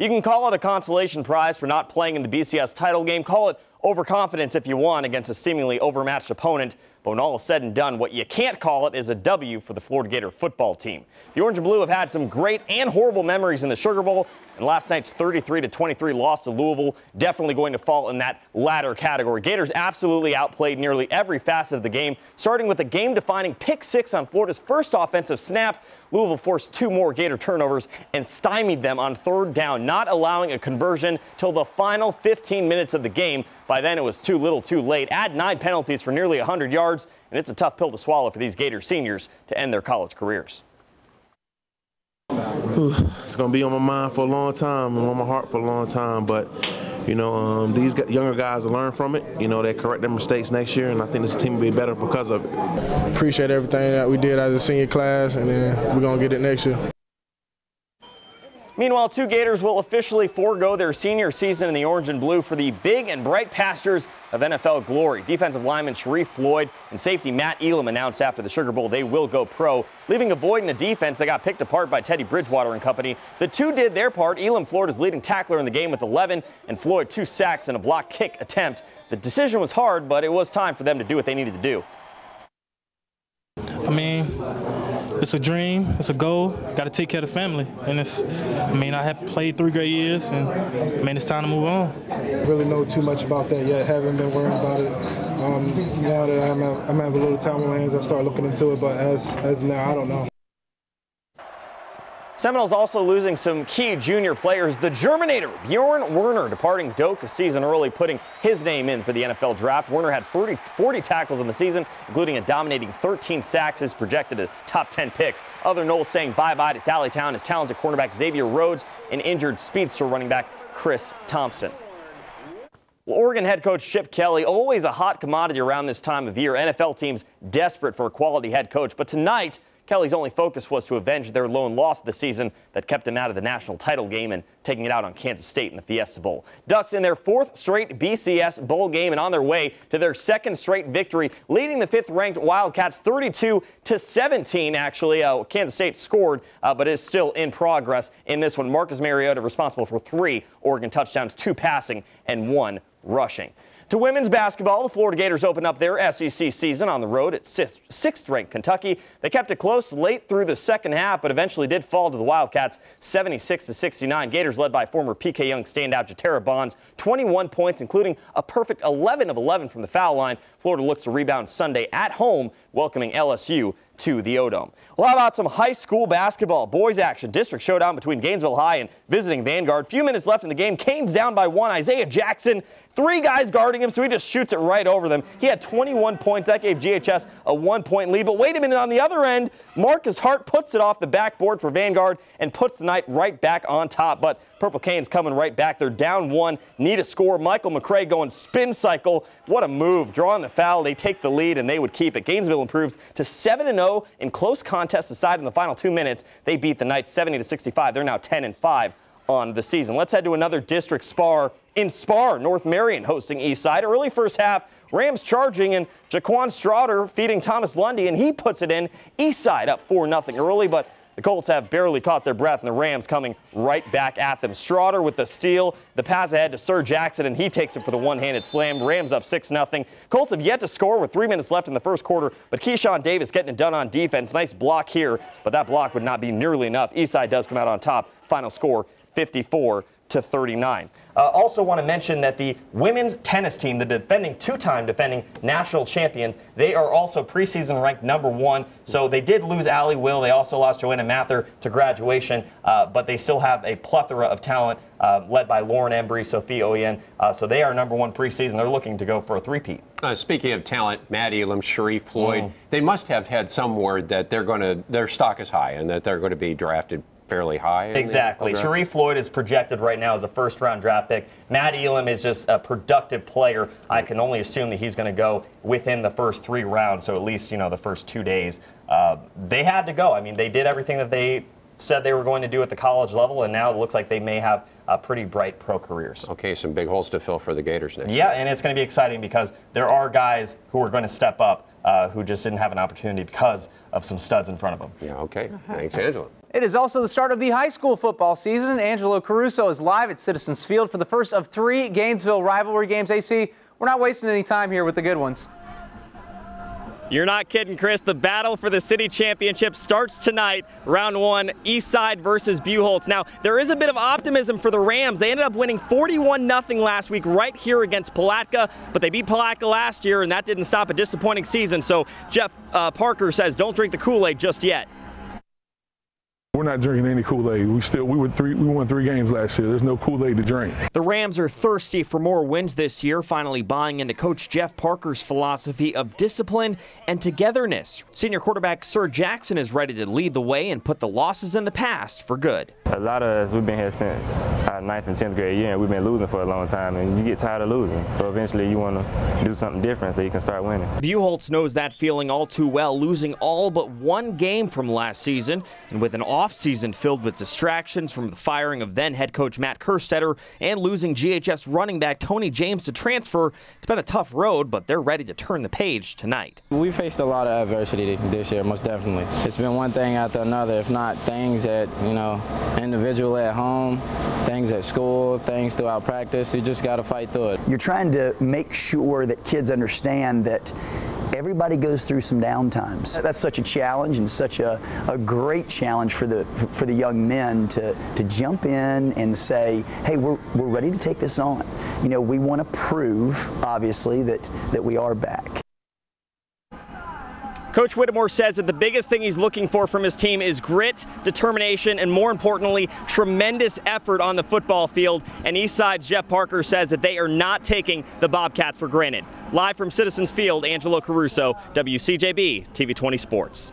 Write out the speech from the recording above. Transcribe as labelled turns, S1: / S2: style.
S1: You can call it a consolation prize for not playing in the BCS title game. Call it overconfidence if you want against a seemingly overmatched opponent. But when all is said and done, what you can't call it is a W for the Florida Gator football team. The Orange and Blue have had some great and horrible memories in the Sugar Bowl, and last night's 33-23 loss to Louisville definitely going to fall in that latter category. Gators absolutely outplayed nearly every facet of the game, starting with a game-defining pick six on Florida's first offensive snap. Louisville forced 2 more Gator turnovers and stymied them on 3rd down, not allowing a conversion till the final 15 minutes of the game. By then, it was too little too late. Add 9 penalties for nearly 100 yards, and it's a tough pill to swallow for these Gator seniors to end their college careers.
S2: It's going to be on my mind for a long time and on my heart for a long time, but you know, these younger guys will learn from it. You know, they correct their mistakes next year, and I think this team will be better because of it.
S3: Appreciate everything that we did as a senior class, and then we're going to get it next year.
S1: Meanwhile, 2 Gators will officially forego their senior season in the orange and blue for the big and bright pastures of NFL glory. Defensive lineman Sharif Floyd and safety Matt Elam announced after the Sugar Bowl they will go pro, leaving a void in a defense that got picked apart by Teddy Bridgewater and company. The 2 did their part. Elam, Florida's leading tackler in the game with 11, and Floyd 2 sacks and a block kick attempt. The decision was hard, but it was time for them to do what they needed to do.
S4: I mean, it's a dream, it's a goal. Got to take care of the family, and I have played 3 great years, and it's time to move on.
S3: I really know too much about that yet. Haven't been worrying about it. Now that I'm having a little time on my hands, I start looking into it. But as now, I don't know.
S1: Seminoles also losing some key junior players. The Germinator, Bjorn Werner, departing Doak a season early, putting his name in for the NFL draft. Werner had 40 tackles in the season, including a dominating 13 sacks, is projected a top 10 pick. Other Noles saying bye-bye to Dalleytown is talented cornerback Xavier Rhodes and injured speedster running back Chris Thompson. Well, Oregon head coach Chip Kelly, always a hot commodity around this time of year. NFL teams desperate for a quality head coach, but tonight, Kelly's only focus was to avenge their lone loss of the season that kept him out of the national title game and taking it out on Kansas State in the Fiesta Bowl. Ducks in their 4th straight BCS bowl game and on their way to their 2nd straight victory, leading the 5th-ranked Wildcats 32-17. Actually, Kansas State scored, but is still in progress in this one. Marcus Mariota responsible for 3 Oregon touchdowns, 2 passing and 1 rushing. To women's basketball, the Florida Gators opened up their SEC season on the road at 6th-ranked Kentucky. They kept it close late through the second half, but eventually did fall to the Wildcats 76-69. Gators led by former PK Young standout Jatera Bonds, 21 points, including a perfect 11 of 11 from the foul line. Florida looks to rebound Sunday at home, welcoming LSU to the O-Dome. Well, how about some high school basketball? Boys action. District showdown between Gainesville High and visiting Vanguard. Few minutes left in the game. Canes down by 1. Isaiah Jackson, 3 guys guarding him, so he just shoots it right over them. He had 21 points. That gave GHS a 1-point lead. But wait a minute, on the other end, Marcus Hart puts it off the backboard for Vanguard and puts the night right back on top. But Purple Canes coming right back. They're down 1, need a score. Michael McCray going spin cycle. What a move. Drawing the foul, they take the lead, and they would keep it. Gainesville improves to 7-0 in close contest decided in the final 2 minutes. They beat the Knights 70-65. They're now 10-5 on the season. Let's head to another district spar in Spar. North Marion hosting Eastside. Early first half, Rams charging, and Jaquan Strouder feeding Thomas Lundy, and he puts it in. Eastside up 4-0 early, but the Colts have barely caught their breath, and the Rams coming right back at them. Strouder with the steal, the pass ahead to Sir Jackson, and he takes it for the one-handed slam. Rams up 6-0. Colts have yet to score with 3 minutes left in the first quarter, but Keyshawn Davis getting it done on defense. Nice block here, but that block would not be nearly enough. Eastside does come out on top. Final score, 54-39. Also want to mention that the women's tennis team, the two-time defending national champions, they are also preseason ranked #1. So they did lose Allie Will. They also lost Joanna Mather to graduation, but they still have a plethora of talent led by Lauren Embry, Sophie Oyen. So they are #1 preseason. They're looking to go for a three-peat.
S5: Speaking of talent, Matt Elam, Sharif Floyd, they must have had some word that their stock is high and that they're going to be drafted fairly high.
S1: Exactly. Sharif Floyd is projected right now as a first-round draft pick. Matt Elam is just a productive player. I can only assume that he's going to go within the first 3 rounds, so at least, the first 2 days. They had to go. I mean, they did everything that they said they were going to do at the college level, and now it looks like they may have pretty bright pro careers.
S5: Okay, some big holes to fill for the Gators next year.
S1: Yeah, and it's going to be exciting because there are guys who are going to step up who just didn't have an opportunity because of some studs in front of them.
S5: Yeah, okay. Thanks, Angela.
S6: It is also the start of the high school football season. Angelo Caruso is live at Citizens Field for the first of 3 Gainesville rivalry games. AC, we're not wasting any time here with the good ones.
S1: You're not kidding, Chris. The battle for the city championship starts tonight. Round 1, Eastside versus Buchholz. Now, there is a bit of optimism for the Rams. They ended up winning 41-0 last week right here against Palatka, but they beat Palatka last year, and that didn't stop a disappointing season. So Jeff Parker says don't drink the Kool-Aid just yet.
S7: We're not drinking any Kool-Aid. We won 3 games last year. There's no Kool-Aid to drink.
S1: The Rams are thirsty for more wins this year, finally buying into Coach Jeff Parker's philosophy of discipline and togetherness. Senior quarterback Sir Jackson is ready to lead the way and put the losses in the past for good.
S8: A lot of us, we've been here since our 9th and 10th grade year, and we've been losing for a long time, and you get tired of losing. So eventually you want to do something different so you can start winning.
S1: Buchholz knows that feeling all too well, losing all but 1 game from last season, and with an off-season filled with distractions from the firing of then head coach Matt Kerstetter and losing GHS running back Tony James to transfer, it's been a tough road, but they're ready to turn the page tonight.
S9: We faced a lot of adversity this year, most definitely. It's been one thing after another, if not things that, individually at home, things at school, things throughout practice. You just got to fight through it.
S10: You're trying to make sure that kids understand that everybody goes through some downtimes. That's such a challenge and such a great challenge for the young men to jump in and say, hey, we're ready to take this on. We want to prove, obviously, that we are back.
S1: Coach Whittemore says that the biggest thing he's looking for from his team is grit, determination, and more importantly, tremendous effort on the football field. And Eastside's Jeff Parker says that they are not taking the Bobcats for granted. Live from Citizens Field, Angelo Caruso, WCJB, TV 20 Sports.